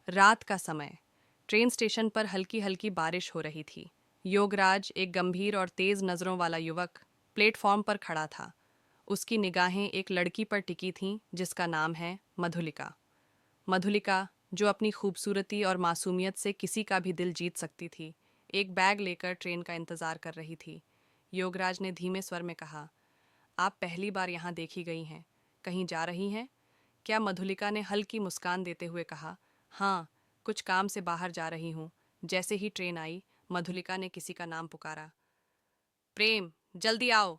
रात का समय। ट्रेन स्टेशन पर हल्की हल्की बारिश हो रही थी। योगराज, एक गंभीर और तेज नजरों वाला युवक, प्लेटफॉर्म पर खड़ा था। उसकी निगाहें एक लड़की पर टिकी थीं जिसका नाम है मधुलिका। मधुलिका, जो अपनी खूबसूरती और मासूमियत से किसी का भी दिल जीत सकती थी, एक बैग लेकर ट्रेन का इंतजार कर रही थी। योगराज ने धीमे स्वर में कहा, आप पहली बार यहाँ देखी गई हैं। कहीं जा रही हैं क्या? मधुलिका ने हल्की मुस्कान देते हुए कहा, हाँ, कुछ काम से बाहर जा रही हूँ। जैसे ही ट्रेन आई, मधुलिका ने किसी का नाम पुकारा। प्रेम, जल्दी आओ।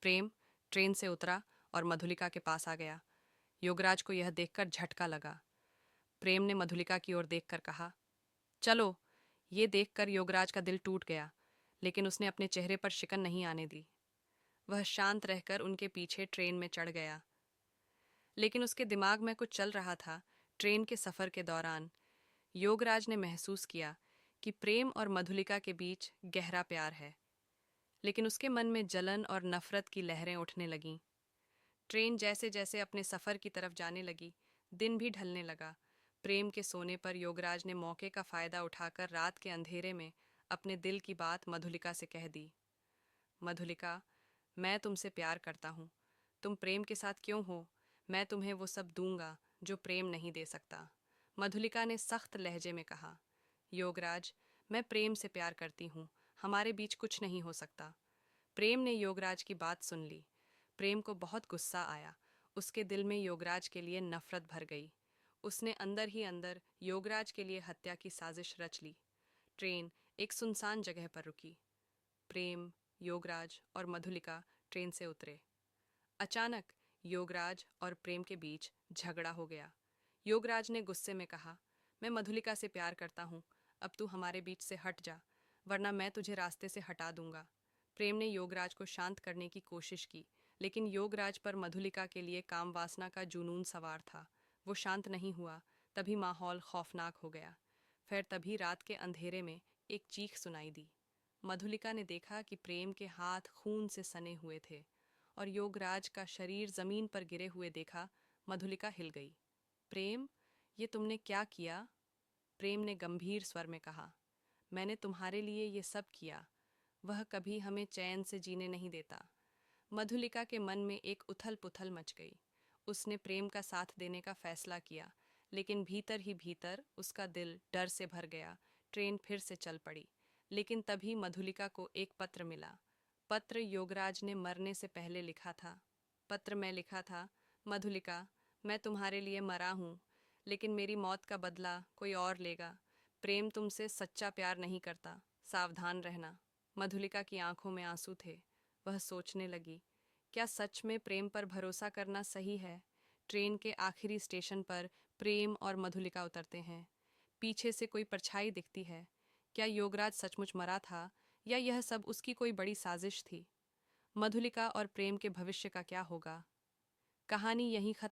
प्रेम ट्रेन से उतरा और मधुलिका के पास आ गया। योगराज को यह देखकर झटका लगा। प्रेम ने मधुलिका की ओर देखकर कहा, चलो। ये देखकर योगराज का दिल टूट गया, लेकिन उसने अपने चेहरे पर शिकन नहीं आने दी। वह शांत रहकर उनके पीछे ट्रेन में चढ़ गया। लेकिन उसके दिमाग में कुछ चल रहा था। ट्रेन के सफर के दौरान योगराज ने महसूस किया कि प्रेम और मधुलिका के बीच गहरा प्यार है, लेकिन उसके मन में जलन और नफरत की लहरें उठने लगीं। ट्रेन जैसे जैसे अपने सफर की तरफ जाने लगी, दिन भी ढलने लगा। प्रेम के सोने पर योगराज ने मौके का फायदा उठाकर रात के अंधेरे में अपने दिल की बात मधुलिका से कह दी। मधुलिका, मैं तुमसे प्यार करता हूँ। तुम प्रेम के साथ क्यों हो? मैं तुम्हें वो सब दूंगा जो प्रेम नहीं दे सकता। मधुलिका ने सख्त लहजे में कहा। योगराज, मैं प्रेम से प्यार करती हूँ। हमारे बीच कुछ नहीं हो सकता। प्रेम ने योगराज की बात सुन ली। प्रेम को बहुत गुस्सा आया। उसके दिल में योगराज के लिए नफरत भर गई। उसने अंदर ही अंदर योगराज के लिए हत्या की साजिश रच ली। ट्रेन एक सुनसान जगह पर रुकी। प्रेम, योगराज और मधुलिका ट्रेन से उतरे। अचानक योगराज और प्रेम के बीच झगड़ा हो गया। योगराज ने गुस्से में कहा, मैं मधुलिका से प्यार करता हूँ। अब तू हमारे बीच से हट जा, वरना मैं तुझे रास्ते से हटा दूंगा। प्रेम ने योगराज को शांत करने की कोशिश की, लेकिन योगराज पर मधुलिका के लिए काम वासना का जुनून सवार था। वो शांत नहीं हुआ। तभी माहौल खौफनाक हो गया। फिर तभी रात के अंधेरे में एक चीख सुनाई दी। मधुलिका ने देखा कि प्रेम के हाथ खून से सने हुए थे और योगराज का शरीर जमीन पर गिरे हुए देखा। मधुलिका हिल गई। प्रेम, ये तुमने क्या किया? प्रेम ने गंभीर स्वर में कहा, मैंने तुम्हारे लिए ये सब किया। वह कभी हमें चैन से जीने नहीं देता। मधुलिका के मन में एक उथल पुथल मच गई। उसने प्रेम का साथ देने का फैसला किया, लेकिन भीतर ही भीतर उसका दिल डर से भर गया। ट्रेन फिर से चल पड़ी, लेकिन तभी मधुलिका को एक पत्र मिला। पत्र योगराज ने मरने से पहले लिखा था। पत्र में लिखा था, मधुलिका, मैं तुम्हारे लिए मरा हूँ, लेकिन मेरी मौत का बदला कोई और लेगा। प्रेम तुमसे सच्चा प्यार नहीं करता, सावधान रहना। मधुलिका की आंखों में आंसू थे। वह सोचने लगी, क्या सच में प्रेम पर भरोसा करना सही है? ट्रेन के आखिरी स्टेशन पर प्रेम और मधुलिका उतरते हैं। पीछे से कोई परछाई दिखती है। क्या योगराज सचमुच मरा था, या यह सब उसकी कोई बड़ी साजिश थी? मधुलिका और प्रेम के भविष्य का क्या होगा? कहानी यहीं खत्म